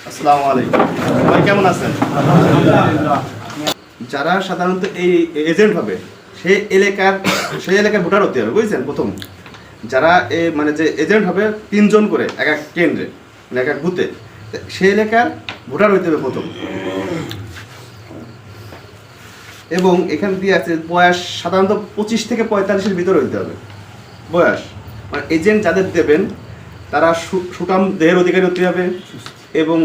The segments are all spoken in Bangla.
আসসালামু আলাইকুম। সবাই কেমন আছেন? যারা সাধারণত এই এজেন্ট হবে সেই এলাকার ভোটার হতে হবে, বুঝছেন? প্রথম যারা মানে যে এজেন্ট হবে 3 জন করে এক এক কেন্দ্রে, মানে এক এক বুথে, সেই এলাকার ভোটার হইতে হবে প্রথম। এবং এখান দিয়ে আছে বয়স সাধারণত 25 থেকে 45-এর ভিতরে হইতে হবে বয়স। মানে এজেন্ট যাদের দেবেন তারা সুঠাম দেহের অধিকারী হতে হবে এবং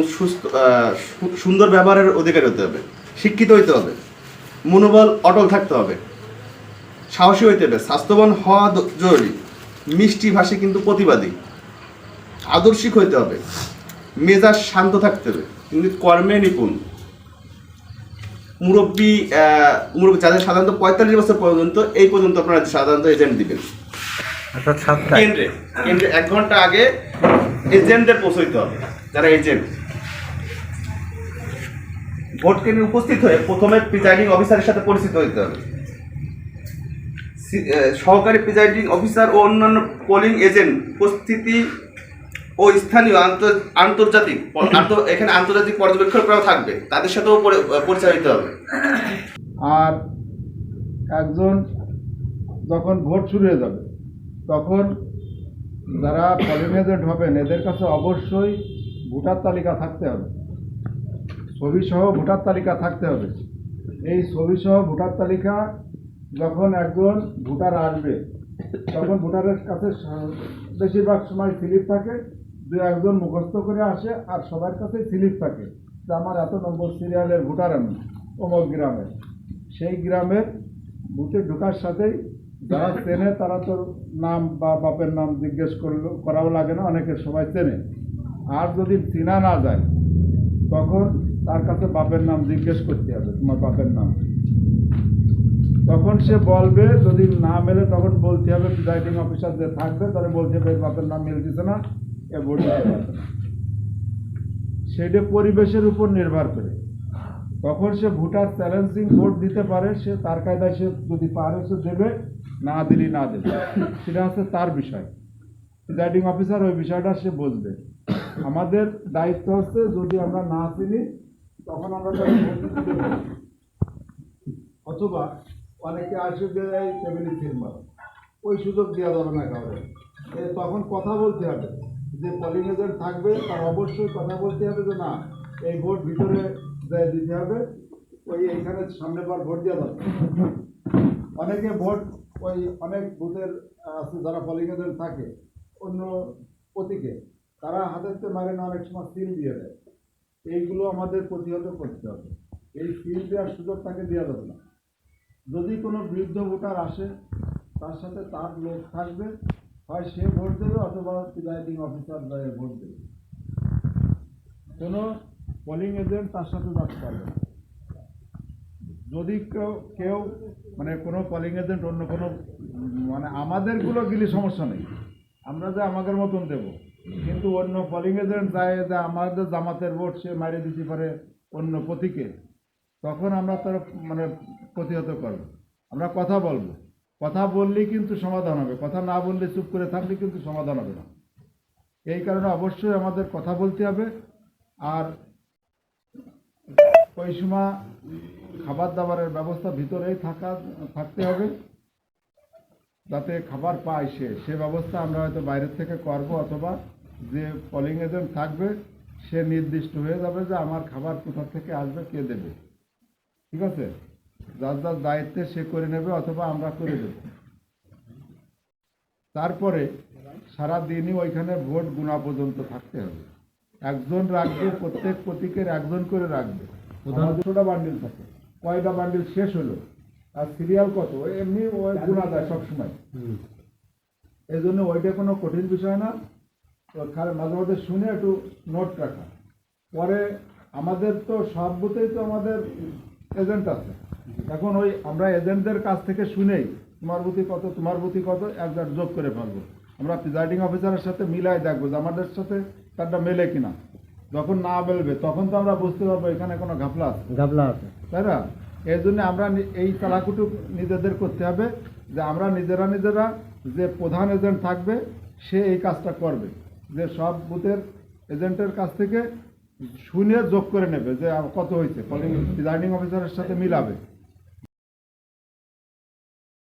সুন্দর ব্যবহারের অধিকারী হতে হবে, শিক্ষিত হইতে হবে, মনোবল অটল থাকতে হবে, সাহসী হইতে হবে, স্বাস্থ্যবান হওয়া জরুরি, মিষ্টি ভাষী কিন্তু প্রতিবাদী, আদর্শিক হইতে হবে, মেজাজ শান্ত থাকতে হবে, কিন্তু কর্মে নিপুণ, মুরব্বী যাদের সাধারণত 45 বছর পর্যন্ত এই পর্যন্ত আপনারা সাধারণত এজেন্ট দিবেন। কেন্দ্রে 1 ঘন্টা আগে এজেন্টদের পৌঁছতে হবে। যারা এজেন্ট ভোট কেন্দ্রে উপস্থিত হয়ে প্রথমে প্রিজাইডিং অফিসারের সাথে পরিচিত হতে হবে। সহকারী প্রিজাইডিং অফিসার ও অন্যান্য পোলিং এজেন্ট উপস্থিতি ও স্থানীয় আন্তর্জাতিক এখানে আন্তর্জাতিক পর্যবেক্ষকরাও থাকবে, তাদের সাথেও পরিচয় হতে হবে। আর একজন যখন ভোট শুরু হয়ে যাবে তখন যারা পোলিং এজেন্ট হবেন এদের কাছে অবশ্যই ভোটার তালিকা থাকতে হবে, ছবিসহ ভোটার তালিকা থাকতে হবে। এই ছবিসহ ভোটার তালিকা যখন একজন ভোটার আসবে তখন ভোটারের কাছে বেশিরভাগ সময় স্লিপ থাকে, 2-1 মুখস্থ করে আসে, আর সবার কাছে স্লিপ থাকে যে আমার এত নম্বর সিরিয়ালের ভোটার আমি অমুক গ্রামের। সেই গ্রামের বুথে ঢোকার সাথেই যারা চেনে তারা তো নাম বা বাপের নাম জিজ্ঞেস করাও লাগে না, অনেকের সবাই চেনে। আর যদি চেনা না যায় তখন তার কাছে বাপের নাম জিজ্ঞেস করতে হবে, তোমার বাপের নাম। তখন সে বলবে, যদি না মেলে তখন বলতে হবে প্রিজাইডিং অফিসার যে থাকবে তাহলে বলতে হবে বাপের নাম মিলতেছে না, এ ভোট দিতে পারবে না। সেটা পরিবেশের উপর নির্ভর করে। তখন সে ভোটার চ্যালেঞ্জিং ভোট দিতে পারে, সে তার কায়দায় সে যদি পারে সে দেবে, না দিলি না দেবে, সেটা হচ্ছে তার বিষয়। প্রিজাইডিং অফিসার ওই বিষয়টা সে বুঝবে। আমাদের দায়িত্ব হচ্ছে যদি আমরা না চিনি তখন আমরা তাকে ভোট দিতে দেব। অথবা অনেকে আসে যে এই টেবিল ফিরমার ওই সুযোগ দেওয়া যাবে না কাউকে। তখন কথা বলতে হবে, যে পোলিং এজেন্ট থাকবে তার অবশ্যই কথা বলতে হবে যে না এই ভোট ভিতরে যায় দিতে হবে, ওই এইখানে সামনে বার ভোট দেওয়া যাবে। অনেকে ভোট ওই অনেক বুথের আছে যারা পোলিং এজেন্ট থাকে অন্য প্রতীকে, তারা হাতেতে মারে না, অনেক সময় সিল দিয়ে দেয়। এইগুলো আমাদের প্রতিহত করতে হবে। এই সিল দেওয়ার সুযোগ তাকে দেওয়া যাবে না। যদি কোনো বৃদ্ধ ভোটার আসে তার সাথে তার লোক থাকবে, হয় সে ভোট দেবে অথবা প্রিজাইডিং অফিসার দ্বারা ভোট দেবে। কোনো পোলিং এজেন্ট তার সাথে যাতে পারবে না। যদি কেউ মানে কোনো পোলিং এজেন্ট অন্য কোনো মানে আমাদেরগুলো গেলে সমস্যা নেই, আমরা যে আমাদের মতন দেবো, কিন্তু অন্য পোলিং এজেন্ট যায় যে আমাদের জামাতের ভোট সে মারিয়ে দিতে পারে অন্য প্রতীকে, তখন আমরা তার মানে প্রতিহত করব। আমরা কথা বলবো, কথা বললেই কিন্তু সমাধান হবে, কথা না বললে চুপ করে থাকলে কিন্তু সমাধান হবে না। এই কারণে অবশ্যই আমাদের কথা বলতে হবে। আর ওই সময় খাবার দাবারের ব্যবস্থা ভিতরেই থাকতে হবে, যাতে খাবার পায় সে ব্যবস্থা আমরা হয়তো বাইরের থেকে করব, অথবা যে পোলিং এজেন্ট থাকবে সে নির্দিষ্ট হয়ে যাবে যে আমার খাবার কোথা থেকে আসবে, কে দেবে। ঠিক আছে, যার যার দায়িত্বে সে করে নেবে অথবা আমরা করে দেব। তারপরে সারাদিনই ওইখানে ভোট গোনা পর্যন্ত থাকতে হবে। একজন রাখবে, প্রত্যেক প্রতীকের একজন করে রাখবে। 2টা বান্ডিল থাকে, কয়টা বান্ডিল শেষ হলো আর সিরিয়াল কত এমনি ওই গোনা যায় সবসময়। এই জন্য ওইটা কোনো কঠিন বিষয় না, মাঝে মাঝে শুনে একটু নোট রাখা। পরে আমাদের তো সব বুথেই তো আমাদের এজেন্ট আছে, এখন ওই আমরা এজেন্টদের কাছ থেকে শুনেই তোমার বুথি কত তোমার বুথি কত একবার যোগ করে ফেলবো। আমরা প্রিজাইডিং অফিসারের সাথে মিলাই দেখবো যে আমাদের সাথে তারটা মেলে কিনা। যখন না মেলবে তখন তো আমরা বুঝতে পারবো এখানে কোনো ঘাপলা আছে, তাই না? এই জন্য আমরা এই চালাকুটু নিজেদের করতে হবে যে আমরা নিজেরা যে প্রধান এজেন্ট থাকবে সে এই কাজটা করবে, যে সব বুথের এজেন্টের কাছ থেকে শুনে যোগ করে নেবে যে কত হয়েছে, প্রিজাইডিং অফিসারের সাথে মিলাবে।